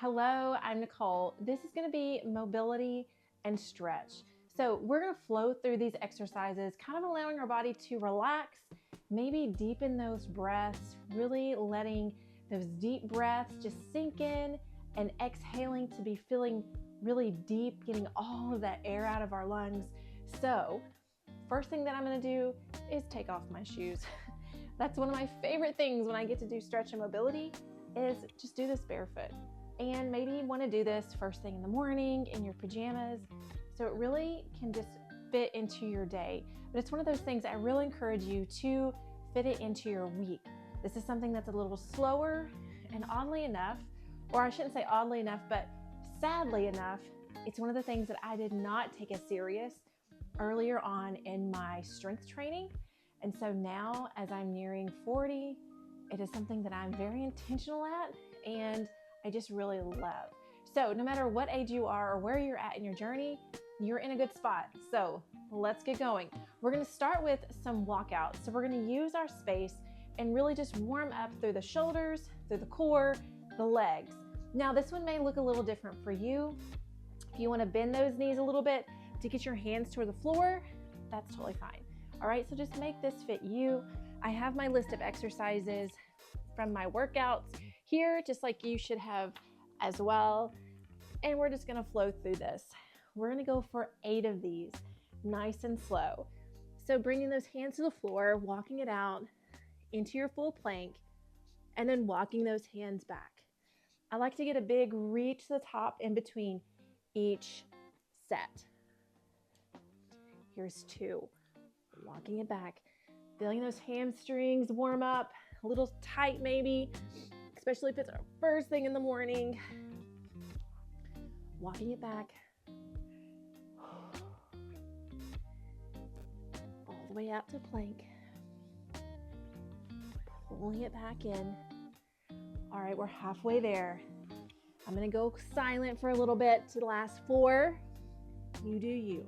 Hello, I'm Nicole. This is going to be mobility and stretch. So we're going to flow through these exercises, kind of allowing our body to relax, maybe deepen those breaths, really letting those deep breaths just sink in and exhaling to be feeling really deep, getting all of that air out of our lungs. So first thing that I'm going to do is take off my shoes. That's one of my favorite things when I get to do stretch and mobility is just do this barefoot. And maybe you want to do this first thing in the morning in your pajamas. So it really can just fit into your day. But it's one of those things I really encourage you to fit it into your week. This is something that's a little slower, and oddly enough, or I shouldn't say oddly enough, but sadly enough, it's one of the things that I did not take as serious earlier on in my strength training. And so now as I'm nearing 40, it is something that I'm very intentional at and I just really love. So no matter what age you are or where you're at in your journey, you're in a good spot. So let's get going. We're gonna start with some walkouts. So we're gonna use our space and really just warm up through the shoulders, through the core, the legs. Now this one may look a little different for you. If you wanna bend those knees a little bit to get your hands toward the floor, that's totally fine. All right, so just make this fit you. I have my list of exercises from my workouts here, just like you should have as well. And we're just gonna flow through this. We're gonna go for 8 of these, nice and slow. So bringing those hands to the floor, walking it out into your full plank, and then walking those hands back. I like to get a big reach to the top in between each set. Here's 2, walking it back, feeling those hamstrings warm up, a little tight maybe, especially if it's our first thing in the morning. Walking it back. All the way out to plank. Pulling it back in. All right, we're halfway there. I'm gonna go silent for a little bit to the last 4. You do you.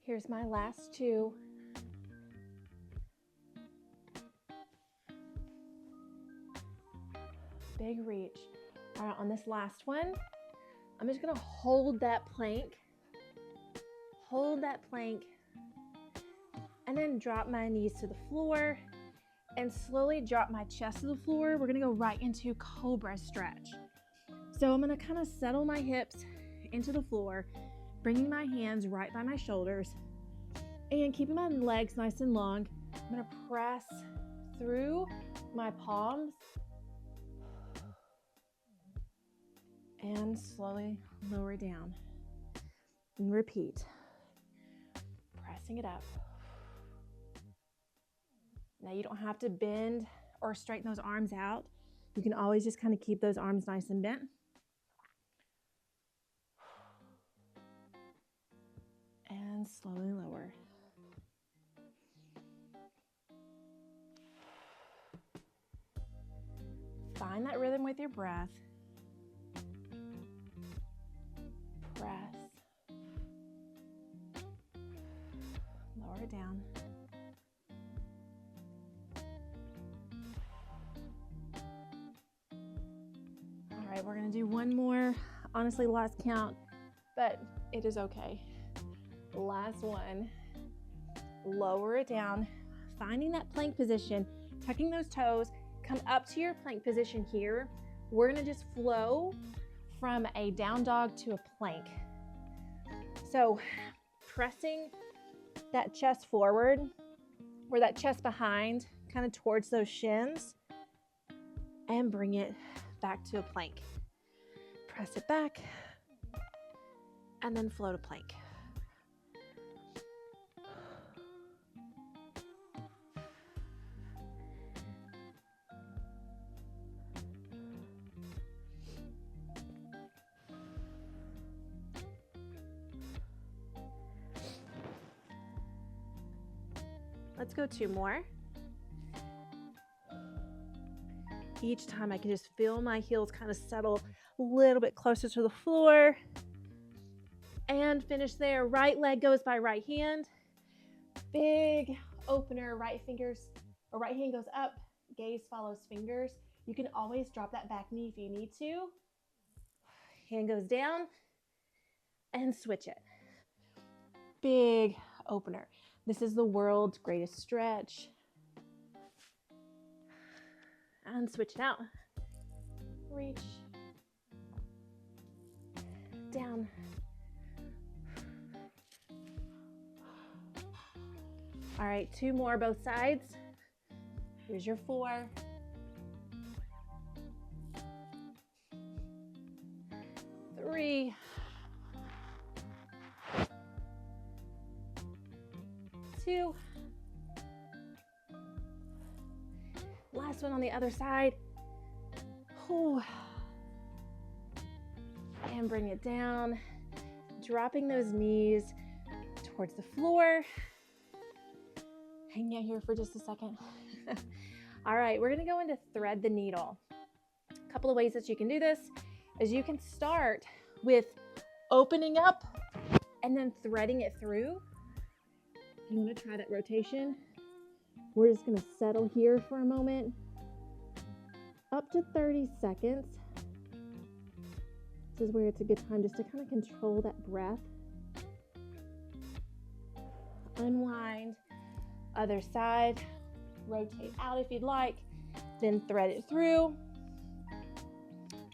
Here's my last 2. Big reach. All right, on this last one, I'm just gonna hold that plank, and then drop my knees to the floor and slowly drop my chest to the floor. We're gonna go right into cobra stretch. So I'm gonna kind of settle my hips into the floor, bringing my hands right by my shoulders and keeping my legs nice and long. I'm gonna press through my palms and slowly lower down and repeat. Pressing it up. Now you don't have to bend or straighten those arms out. You can always just kind of keep those arms nice and bent. And slowly lower. Find that rhythm with your breath. Press. Lower it down. All right, we're gonna do one more. Honestly, last count, but it is okay. Last one. Lower it down, finding that plank position, tucking those toes, come up to your plank position here. We're gonna just flow from a down dog to a plank. So pressing that chest forward or that chest behind, kind of towards those shins, and bring it back to a plank. Press it back and then flow to plank. Let's go 2 more. Each time I can just feel my heels kind of settle a little bit closer to the floor. And finish there. Right leg goes by right hand. Big opener, right hand goes up, gaze follows fingers. You can always drop that back knee if you need to. Hand goes down and switch it. Big opener. This is the world's greatest stretch. And switch it out. Reach. Down. All right, 2 more, both sides. Here's your 4. 3. 2. Last one on the other side. Ooh. And bring it down, dropping those knees towards the floor. Hang out here for just a second. All right, we're gonna go into thread the needle. A couple of ways that you can do this is you can start with opening up and then threading it through. You wanna try that rotation? We're just gonna settle here for a moment. Up to 30 seconds. This is where it's a good time just to kind of control that breath. Unwind. Other side. Rotate out if you'd like. Then thread it through.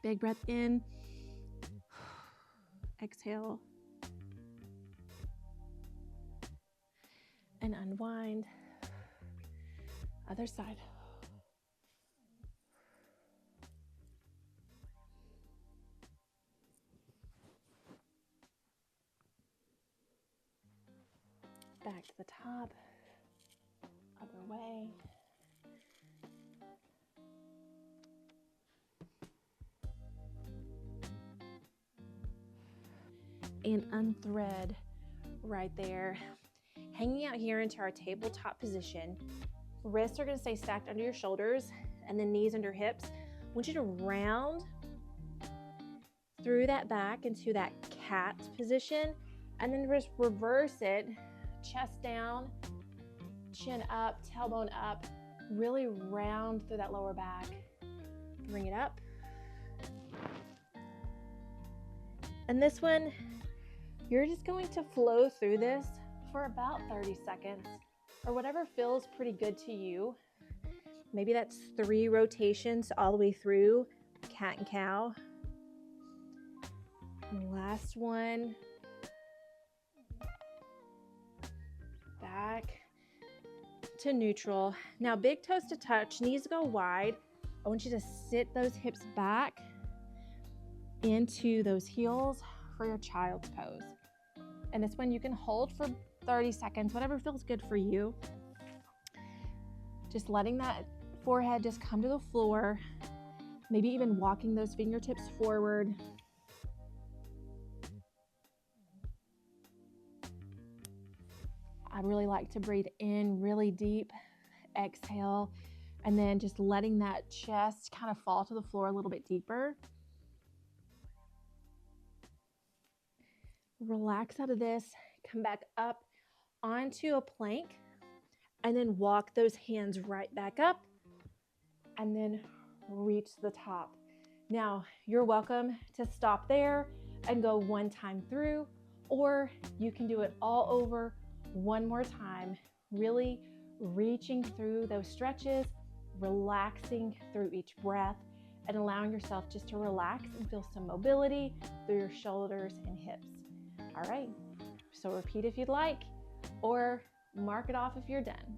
Big breath in. Exhale. And unwind. Other side. Back to the top, other way. And unthread right there. Hanging out here into our tabletop position. Wrists are gonna stay stacked under your shoulders and then knees under hips. I want you to round through that back into that cat position and then just reverse it. Chest down, chin up, tailbone up, really round through that lower back. Bring it up. And this one, you're just going to flow through this for about 30 seconds or whatever feels pretty good to you. Maybe that's 3 rotations all the way through, cat and cow. And last one. Back to neutral. Now big toes to touch, knees go wide. I want you to sit those hips back into those heels for your child's pose. And this one you can hold for 30 seconds, whatever feels good for you. Just letting that forehead just come to the floor. Maybe even walking those fingertips forward. I really like to breathe in really deep, exhale, and then just letting that chest kind of fall to the floor a little bit deeper. Relax out of this, come back up onto a plank, and then walk those hands right back up, and then reach the top. Now, you're welcome to stop there and go one time through, or you can do it all over one more time, really reaching through those stretches, relaxing through each breath, and allowing yourself just to relax and feel some mobility through your shoulders and hips. All right, so repeat if you'd like, or mark it off if you're done.